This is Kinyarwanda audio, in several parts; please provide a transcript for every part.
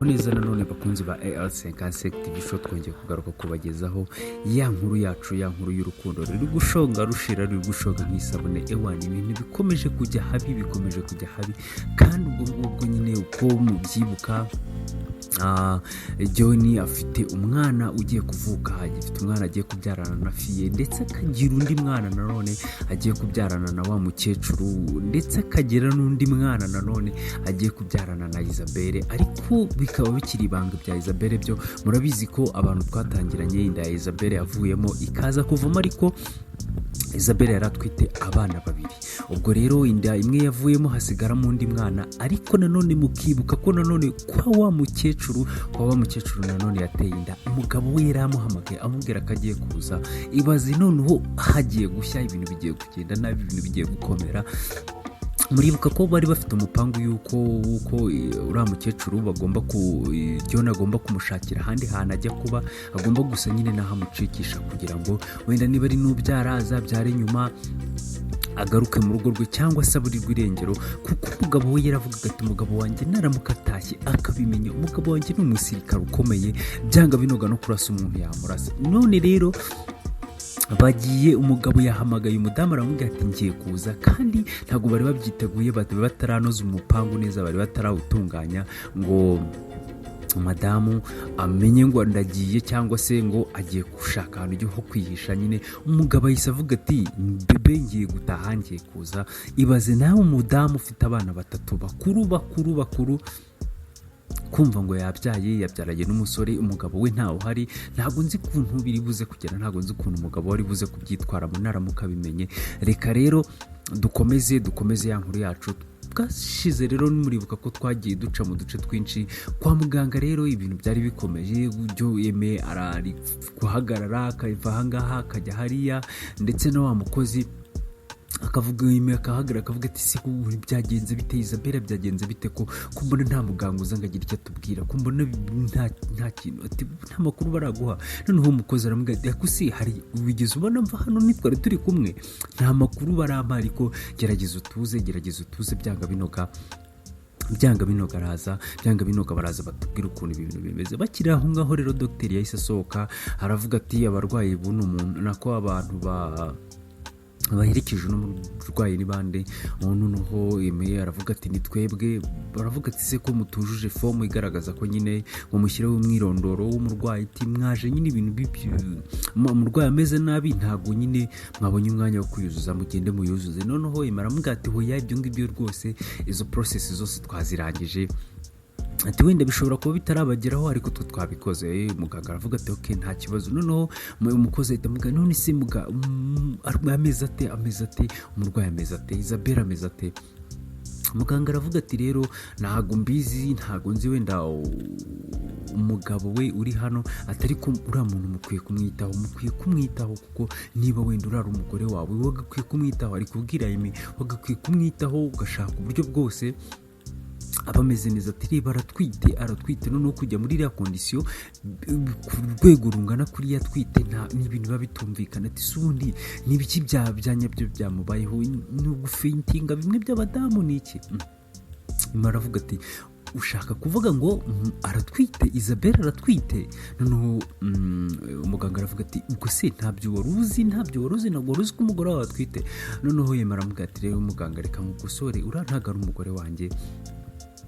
neza nanone bakunzi ba ESE TV show twongeye kugaruka kubagezaho ya nkuru yacu, ya nkuru y'urukundo ruri gushonga rushira, ruri gushonga nk'isabune. Ewani ibintu bikomeje kujya habi, kandi ubwo nyine uko mubyibuka John afite umwana ugiye kuvuka, afite umwana agiye kubyarana na fiye, ndetse akagira undi mwana nanone agiye kubyarana na wa mukecuru, ndetse akagira n'undi mwana nanone agiye kubyarana na Isabelle. Ariko bikaba bikiri ibanga bya Isabelle, byo murabizi ko abantu twatangiranye inda ya Isabelle yavuyemo ikaza kuvamo, ariko Isabelle yaratwite abana babiri. Ubwo rero inda imwe yavuyemo hasigaramo undi mwana, ariko nanone mukibuka ko nanone kwa wa mukecuru nanone yateye inda. Umugabo we yaramuhamagaye amubwira ko agiye kuza. Ibaze noneho hagiye gushya, ibintu bigiye kugenda nabi, ibintu bigiye gukomera. Muribuka ko bari bafite umupangu yuko uriya mukecuru John agomba kumushakira ahandi hantu ajya kuba, agomba gusa nyine naho amucikisha, kugira ngo wenda niba ari n'ubyara azabyare nyuma agaruke mu rugo rwe, cyangwa se aburirwe irengero. Kuko umugabo we yaravugaga ati umugabo wanjye naramuka atashye akabimenya, umugabo wanjye ni umusirikare ukomeye, byanga binoga no kurasa umuntu yamurasa. None rero bagiye, umugabo yahamagaye umudamu aramubwira ati ngiye kuza, kandi ntabwo bari babyiteguye, bataranoza umupangu neza, bari batarawutunganya ngo madamu amenye ngo ndagiye, cyangwa se ngo agiye gushaka ahantu ho kwihisha. Nyine umugabo ahise avuga ati bebe ngiye gutaha, ngiye kuza. Ibaze nawe umudamu ufite abana batatu bakuru, kumva ngo yabyaranye n'umusore, umugabo we ntawe uhari. Ntabwo nzi ukuntu biri buze kugera, ntabwo nzi ukuntu umugabo wari buze kubyitwaramo naramuka bimenye. Reka rero dukomeze ya nkuru yacu. Bwashize rero muribuka ko twagiye duca mu duce twinshi kwa muganga. Rero ibintu byari bikomeje, uburyo Eme arari guhagarara, akava ahangaha akajya hariya, ndetse na wa mukozi akavuga akahagarara akavuga ati se byagenze bite Isabelle, byagenze bite ko mbona nta muganga uza ngo agire icyo atubwira, ko mbona nta kintu, ati nta makuru baraguha. Noneho umukozi aramubwira ati akusi hari wigeze ubona mva hano nitwari turi kumwe, nta makuru barampa, ariko gerageza utuze, byanga binoga baraza batubwira ukuntu ibintu bimeze. Bakiri aho ngaho rero dogiteri yahise asohoka aravuga ati abarwayi buno umuntu nako abantu baherekeje n'umurwayi ni bande. Noneho Eme aravuga ati ni twebwe. Baravuga ati se ko mutujuje fomu igaragaza ko nyine ngo mushyireho umwirondoro w'umurwayi, ati mwaje nyine ibintu umurwayi ameze nabi, ntabwo nyine mwabonye umwanya wo kuyuzuza, mugende muyuzuze. Noneho Eme aramubwira ati hoya ibyo ngibyo rwose izo process zose twazirangije, ati wenda bishobora kuba bitarabageraho, ariko twe twabikoze. Muganga aravuga ati okay nta kibazo. Noneho umukozi ahita amubwira none se ameze ate, umurwayi ameze ate, Isabelle ameze ate? Muganga aravuga ati rero ntago mbizi, ntago nzi, wenda umugabo we uri hano, atari ko uriya muntu mukwiye kumwitaho, kuko niba wenda urara umugore wawe wagakwiye kumwitaho. Ari kubwira Eme wagakwiye kumwitaho, ugashaka uburyo bwose aba ameze neza. Ati reba aratwite, noneho kujya muri iriya kondisiyo ku rwego rungana kuri yatwite ni ibintu biba bitumvikana. Ati se ubundi ni ibiki byanyabyo byamubayeho, ni ugufeintinga bimwe by'abadamu ni iki? Aravuga ati ushaka kuvuga ngo aratwite, Isabelle aratwite? Noneho umuganga aravuga ati ubwo se ntabyo wari uzi, ntabwo wari uzi ko umugore wawe atwite? Noneho aravuga ati rero umuganga reka nkugusore, uriya ntabwo ari umugore wanjye,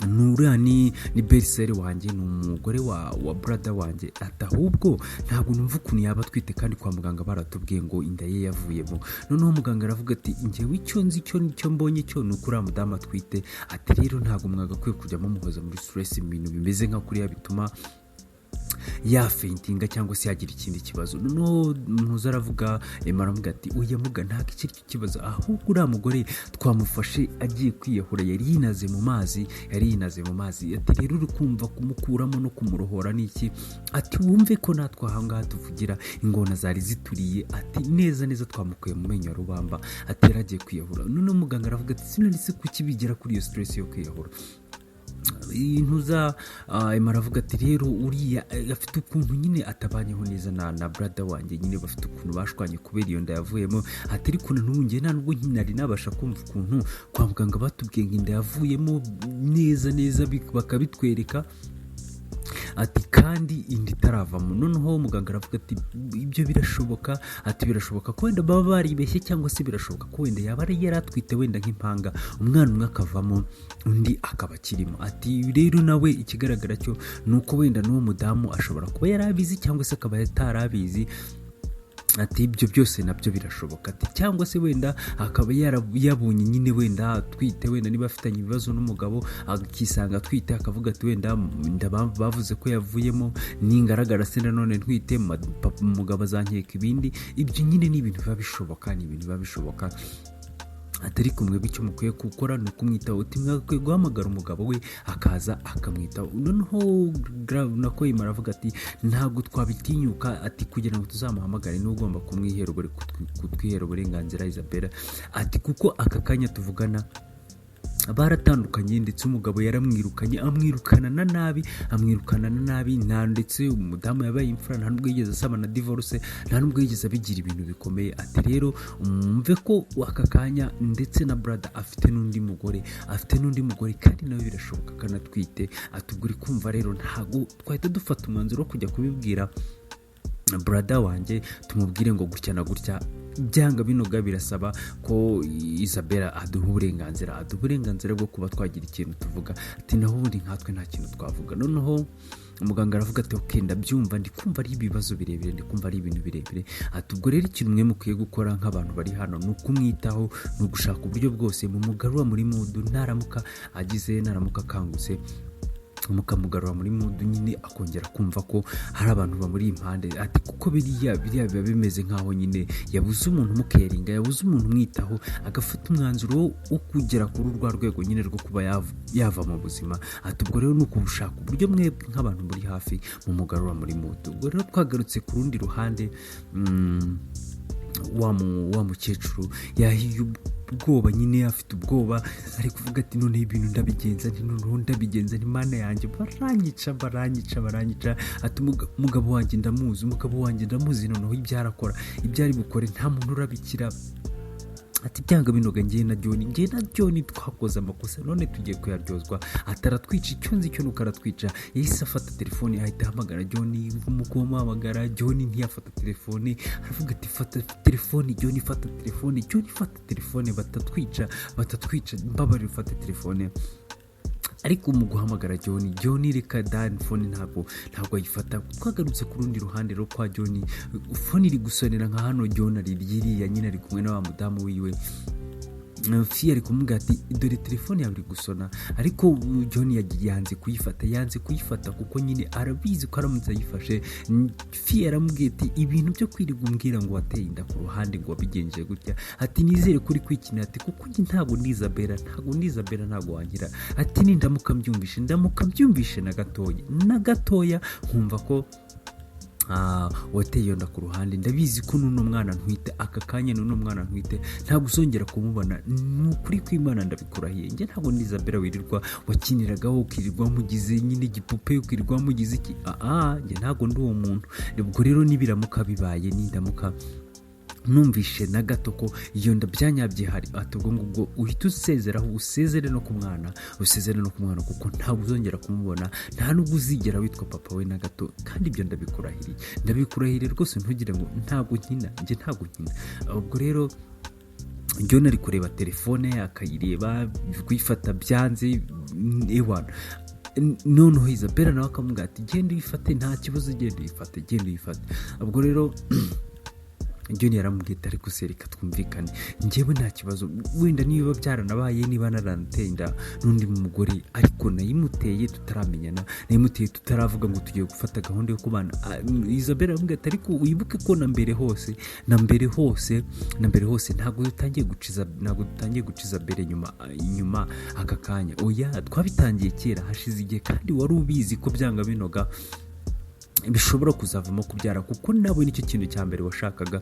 uriya ni beriseri wanjye, ni umugore wa brother wanjye. Ati ahubwo ntabwo numva ukuntu yaba atwite, kandi kwa muganga baratubwiye ngo inda ye yavuyemo. Noneho muganga aravuga ati njyewe icyo nzi cyo mbonye cyo ni uko uriya mudamu atwite. Ati rero ntabwo mwagakwiye kujyamo muhoza muri stress, ibintu bimeze nka kuriya bituma yafeintinga cyangwa se yagira ikindi kibazo. Noneho muza aravuga aravuga ati oya muga ntabwo iki ari cyo kibazo, ahubwo uriya mugore twamufashe agiye kwiyahura, yari yinaze mu mazi. Ati rero uri kumva kumukuramo no kumurohora n'iki? Ati wumve ko natwe ahangaha tuvugira ingona zari zituriye. Ati neza twamukuye mu menyo ya rubamba. Ati yaragiye kwiyahura. Noneho muganga aravuga ati sinari se kuki bigera kuri iyo stress yo kwiyahura? intuza aravuga ati rero uriya afite ukuntu nyine atabanyeho neza na brother wanjye, nyine bafite ukuntu bashwanye kubera iyo nda yavuyemo. Ati ariko nanone nta nubwo nari nabasha kumva ukuntu kwa muganga batubwiye ngo inda yavuyemo neza bakabitwereka. ati kandi inda itaravamo. Noneho muganga aravuga ati ibyo birashoboka, ati birashoboka ko wenda baba baribeshye cyangwa se birashoboka ko wenda yaba yari atwite wenda nk'impanga, umwana umwe akavamo undi akaba akirimo. Ati rero nawe ikigaragara cyo ni uko wenda n'uwo mudamu ashobora kuba yari abizi cyangwa se akaba atarabizi. Ati ibyo byose nabyo birashoboka. Ati cyangwa se wenda akaba yabonye nyine wenda atwite, wenda niba afitanye ibibazo n'umugabo akisanga atwite akavuga ati wenda bavuze ko yavuyemo, ningaragara se nanone ntwite umugabo azankeka ibindi. Ibyo nyine ni ibintu biba bishoboka, atari kumwe bityo mukwiye gukora ni ukumwitaho. Uti mwakwiye guhamagara umugabo we akaza akamwitaho. Noneho nako Imara avuga ati ntabwo twabitinyuka, ati kugira ngo tuzamuhamagare ni ugomba kutwihera uburenganzira Isabella. Ati kuko aka kanya tuvugana baratandukanye ndetse umugabo yaramwirukanye, amwirukana na nabi, nta ndetse umudamu yabaye imfura, nta nubwo yigeze asaba na divorce, nta nubwo yigeze abigira ibintu bikomeye. Ati rero umve ko aka kanya ndetse na brother afite n'undi mugore kandi nawe birashoboka kanatwite. Atubwira kumva rero ntago twahita dufata umwanzuro wo kujya kubibwira brother wanjye tumubwire ngo gutya na gutya. Byanga binoga birasaba ko Isabella aduha uburenganzira bwo kuba twagira ikintu tuvuga. Ati naho ubundi nkatwe nta kintu twavuga. Noneho umuganga aravuga ati okay, ndabyumva, ndikumva ari ibibazo birebire, ndikumva ari ibintu birebire. Ati ubwo rero ikintu mwe mukwiye gukora nk'abantu bari hano ni ukumwitaho, ni ugushaka uburyo bwose mumugarura muri mudu, naramuka akangutse mukamugarura muri mudu nyine akongera kumva ko hari abantu bamuri impande. Ati kuko biriya biba bimeze nkaho nyine yabuze umuntu umukeringa, yabuze umuntu umwitaho, agafata umwanzuro wo kugera kuri urwa rwego nyine rwo kuba yava mu buzima. Ati ubwo rero ni ukubushaka uburyo mwebwe nk'abantu muri hafi mumugarura muri mudu. Ubwo rero twagarutse ku rundi ruhande, wa mukecuru yahiye ubwoba, nyine afite ubwoba, ari kuvuga ati none ibintu ndabigenza ni mana yanjye, baranyica. Ati umugabo wanjye ndamuzi, noneho ibyo arakora, ibyo ari bukore nta muntu urabikira. Ati byanga binoga njye na John twakoze amakosa, none tugiye kuyaryozwa. Ataratwica, icyo nzi cyo nuko aratwica. Yahise afata telefone ahita ahamagara John, umuhamagara John ntiyafata telefone. Aravuga ati fata telefone John, fata telefone, batatwica, mbabarira ufate telefone. Ariko mu guhamagara John reka dan phone ntabwo ayifata. Twagarutse ku rundi ruhande ro kwa John, phone iri gusonera nka hano John ari ryiriya nyine ari kumwe na wa mudamu wiwe. Fiye ari kumubwira ati dore telefone yawe iri gusona, ariko John yanze kuyifata kuko nyine arabizi ko aramutse ayifashe. Fiye aramubwira ati ibintu byo kwirirwa umbwira ngo wateye inda ku ruhande ngo wabigenje gutya, ati nizere kuri kwikinira, ati kuko njye ntabwo ndi Isabella ntabwo wangira. Ati nindamuka mbyumvishe na gatoya nkumva ko wateye iyo nda ku ruhande, ndabizi ko n'uno mwana ntwite, aka kanya n'uno mwana ntwite ntabwo uzongera kumubona, ni ukuri kw'Imana ndabikurahiye. Njye ntabwo ndi Isabella wirirwa wakiniragaho ukirirwa mugize nyine igipupe, ukirirwa mugize iki. Njye ntabwo ndi uwo muntu. Ubwo rero nibiramuka bibaye, nindamuka numvishe na gato ko iyo nda byanyabye hari, ati ubwo ngubwo uhita usezere no ku mwana kuko ntabwo uzongera kumubona, nta nubwo uzigera witwa papa we na gato. Kandi ibyo ndabikurahiriye rwose, ntugire ngo ntabwo nkina. Ubwo rero John ari kureba telefone akayireba, kuyifata byanze ewana. Noneho Isabella nawe akamubwira ati genda uyifate, nta kibazo, genda uyifate. Ubwo rero John yaramubwiye ati ariko sereka twumvikane, njyewe nta kibazo, wenda niba byaranabaye, niba naranateye inda n'undi mugore, ariko nayimuteye tutaramenyana, nayimuteye tutaravuga ngo tugiye gufata gahunda yo kubana. Isabella aramubwira ati ariko wibuke ko na mbere hose ntabwo dutangiye guca Isabella nyuma aka kanya. Oya, twabitangiye kera hashize igihe, kandi wari ubizi ko byanga binoga bishobora kuzavamo kubyara, kuko nawe nicyo kintu cya mbere washakaga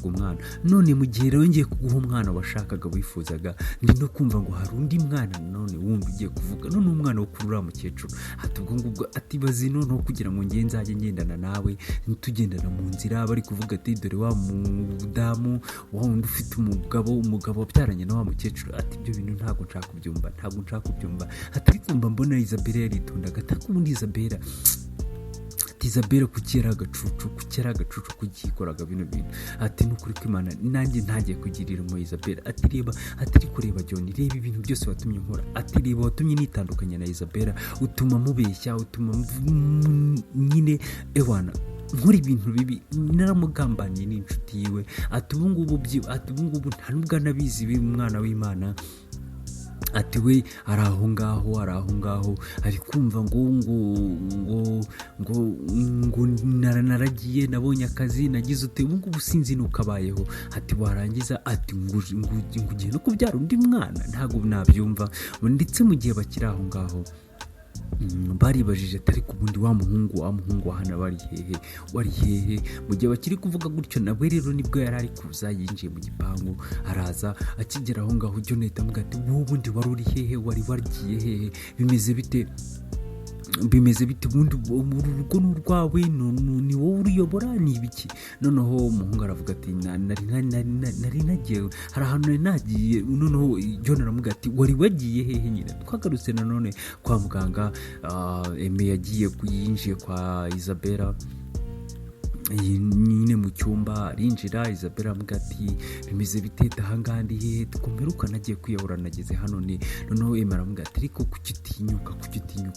umwana. None mu gihe rero ngiye kuguha umwana washakaga wifuzaga, ndi no kumva ngo hari undi mwana none wundi ugiye kuvuga, none umwana wo kurura mukecuru. Ati ubwo ngubwo ati bazi noneho kugira ngo nzajye ngendana nawe, tugendana mu nzira, bari kuvuga ati dore wa mudamu wa wundi ufite umugabo wabyaranye na wa mukecuru. Ati ibyo bintu ntabwo nshaka kubyumva. Ati ariko mbona Isabella yaritondaga, ati ubundi Isabella ati Isabelle kuki yari agacucu kugikoraga bino bintu, ati nukuri kw'Imana nanjye ntagiye kugirira impuhwe Isabelle, ati reba, ati ariko reba John, reba ibintu byose watumye nkora, ati reba watumye nitandukanya na Isabelle, utuma mubeshya, utuma nyine ewana nkora ibintu bibi, naramugambaniye n'inshuti yiwe, ati ubu ngubu nta nubwo anabizi umwana w'Imana, ati we ari aho ngaho ari kumva ngo naragiye, nabonye akazi, nagize ute, ubu ngubu sinzi nuko abayeho, ati warangiza ati ngugiye no kubyara undi mwana, ntabwo nabyumva. Ndetse mu gihe bakiri aho ngaho baribajije atari ku bundi wa muhungu wa hano wari hehe. Mu gihe bakiri kuvuga gutyo nawe rero nibwo yari ari kuza, yinjiye mu gipangu, araza, akigera aho ngaho John ahita amuga ati ubundi wari uri hehe, wari wagiye hehe, bimeze bite ubundi urugo ni urwawe, ni wowe uruyobora, ni ibiki? Noneho umuhungu aravuga ati nari nagiye, hari ahantu nari nagiye. Noneho John aramuga ati wari wagiye hehe nyine? Twagarutse nanone kwa muganga, Aime yinjiye kwa Isabelle nyine mu cyumba, arinjira. Isabelle amuga ati bimeze bite, ahangaha ndi hehe, tukomberuka nagiye kwiyahura, nageze hano ni. Noneho Aime aramuga ati ariko kuki utinyuka,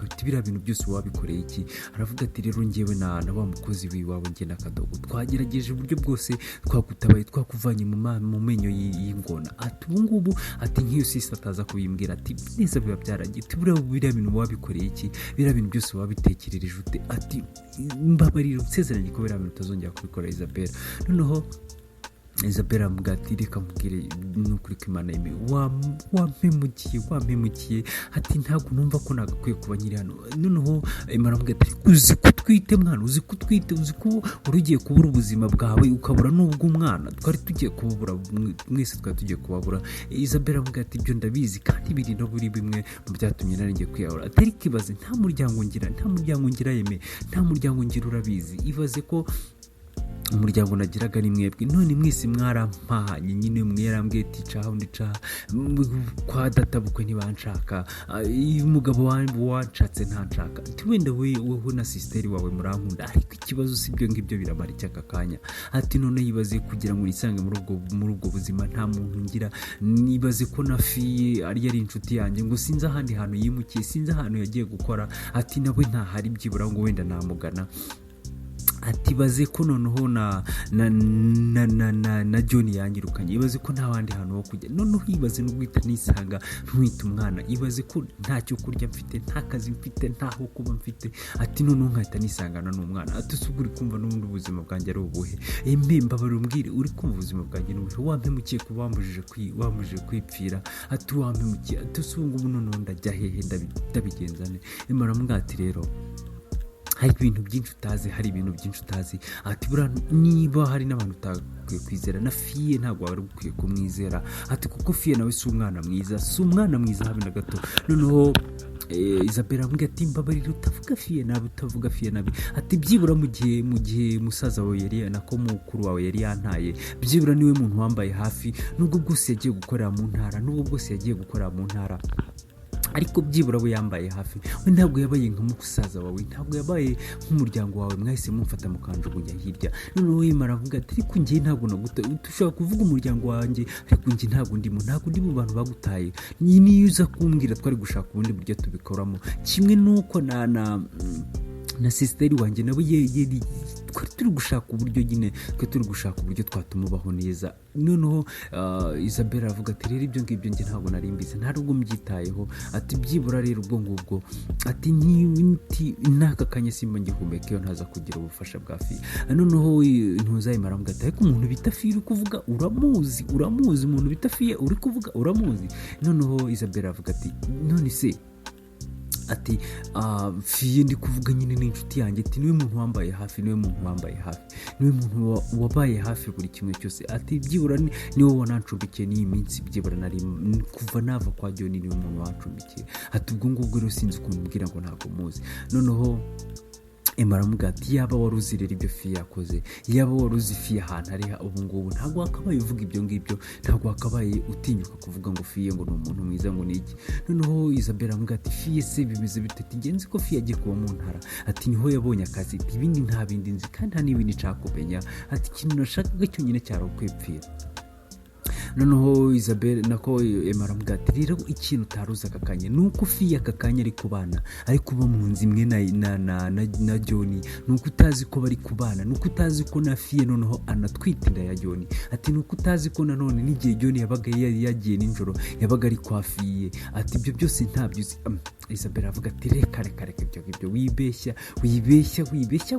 ati biriya bintu byose wabikoreye iki? Aravuga ati rero njyewe na wa mukozi w'iwawe njye na Kadogo twagerageje uburyo bwose, twagutabaye, twakuvanye mu menyo y'ingona, ati ubu ngubu ati nk'iyo sisi ataza kubimbwira ati neza biba byaragiye, biriya bintu wabikoreye iki, biriya bintu byose wabitekerereje ute? Ati mbabarira unsezeranye ko biriya bintu utazongera kubikora Isabelle. Noneho Isabelle amuga ati reka mubwire nukuri kw'Imana Aime, wampemukiye, ati ntabwo numva ko nagakwiye kuba nyiri hano. Noneho Aime aramuga ati uzi ko utwite mwana, uzi ko wari ugiye kubura ubuzima bwawe ukabura n'ubw'umwana, twari tugiye kubabura, mwese twari tugiye kubabura. Isabelle amuga ati ibyo ndabizi, kandi biri no buri bimwe mu byatumye nari ngiye kwiyahura. Atari kibaze, nta muryango ngira Aime, nta muryango ngira, urabizi. Ibaze ko umuryango nagiraga ni mwebwe, none mwese mwarampahanye nyine, umwe yarambwiye ati caha undi caha, kwa data bukwe ntibanshaka, umugabo wanshatse ntanshaka, ati wenda wewe na sisiteri wawe murankunda, ariko ikibazo si ibyo ngibyo biramara icyaka kanya. Ati none yibaze kugira ngo nisange muri ubwo buzima nta muntu ngira, nibaze ko na fiye ari inshuti yanjye, ngo sinzi ahandi hantu yimukiye, sinzi ahantu yagiye gukora, ati nawe ntahari byibura ngo wenda namugana. Ati baze ko noneho na John yanyirukanye, ibaze ko nta wandi hantu ho kujya, noneho ibaze no guhita nisanga ntwita umwana, ibaze ko ntacyo kurya mfite, nta kazi mfite, ntaho kuba mfite, ati noneho nkahita nisangana n'umwana. Ati usubwo uri kumva n'ubundi ubuzima bwanjye ari ubuhe? Aime mbabarira umbwire, uri kumva ubuzima bwanjye ni ubuhe? Wampemukiye kuba wamujije kwipfira, ati wampemukiye, ati usubwo ubu noneho ndajya hehe, ndabigenza ne? Aime aramuga ati rero hari ibintu byinshi utazi, ati buriya niba hari n'abantu utakwiye kwizera, na fiye ntabwo wari ukwiye kumwizera, ati kuko fiye nawe si umwana mwiza habe na gato. Noneho Isabelle aramubwira ati mbabarira utavuga fiye nabi, ati byibura mu gihe musaza wawe yari nako mukuru wawe yari yantaye, byibura niwe muntu wambaye hafi, nubwo bwose yagiye gukorera mu ntara, ariko byibura we yambaye hafi. We ntabwo yabaye nka musaza wawe, ntabwo yabaye nk'umuryango wawe, mwahise mumfata mukanjugunya hirya. Noneho Aime aravuga ati ariko njye ntabwo ushobora kuvuga umuryango wanjye, ariko njye ntabwo ndi mu bantu bagutaye. Niyo uza kumbwira twari gushaka ubundi buryo tubikoramo, kimwe nuko na sisiteri wanjye nawe twari turi gushaka uburyo twatuma ubaho neza. Noneho Isabelle aravuga ati rero ibyo ngibyo njye ntabwo nari mbizi, nta nubwo mbyitayeho, ati byibura rero ubwo ngubwo, ati n'aka kanya simba ngihumeka iyo ntaza kugira ubufasha bwa fiye. Noneho Aime aravuga ati ariko umuntu bita fiye uri kuvuga uramuzi, umuntu bita fiye uri kuvuga uramuzi? Noneho Isabelle aravuga ati none se, ati fiye ndi kuvuga nyine n'inshuti yanjye, ati niwe muntu wambaye hafi, niwe muntu wabaye hafi buri kimwe cyose, ati byibura niwe wanancumbikiye n'iyi minsi, byibura nari kuva nava kwa John niwe muntu wancumbikiye, ati ubwo ngubwo rero sinzi ukuntu mbwira ngo ntabwo muzi. Noneho Emma aramubwira ati yaba wari uzi rero ibyo Fiye yakoze, yaba wari uzi Fiye ahantu ari ubu ngubu, ntabwo wakabaye uvuga ibyo ngibyo, ntabwo wakabaye utinyuka kuvuga ngo Fiye ngo ni umuntu mwiza ngo ni iki. Noneho Isabelle aramubwira ati Fiye se bimeze bite? Ati ngenzi ko Fiye agiye kuba mu ntara, ati niho yabonye akazi, ibindi nta bindi nzi kandi nta n'ibindi nshaka kumenya, ati ikintu nashakaga cyonyine cyari ukwipfira. Noneho Isabelle nako Emma aramubwira ati rero ikintu utaruzi aka kanya ni uko Fiye aka kanya ari kubana, ari kuba mu nzu imwe na John, ni uko utazi ko bari kubana, ni uko utazi ko na Fiye noneho anatwite inda ya John, ati ni uko utazi ko nanone n'igihe John yabaga yagiye nijoro yabaga ari kwa Fiye, ati ibyo byose ntabyo uzi. Isabelle avuga ati reka ibyo wibeshya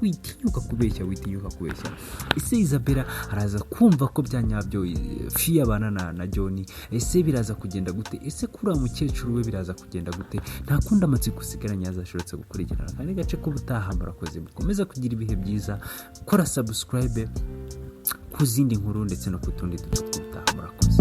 witinyuka kubeshya. Ese Isabelle araza kumva ko byanyabyo Fiye abana na John, ese biraza kugenda gute? Ese kuri uwo mukecuru we biraza kugenda gute? Nta kundi amatsiko usigaranye yazashobotse gukurikirana kandi gace ko butaha. Murakoze, mukomeza kugira ibihe byiza, kora subscribe ku zindi nkuru ndetse no ku tundi duce tw'ubutaha. Murakoze.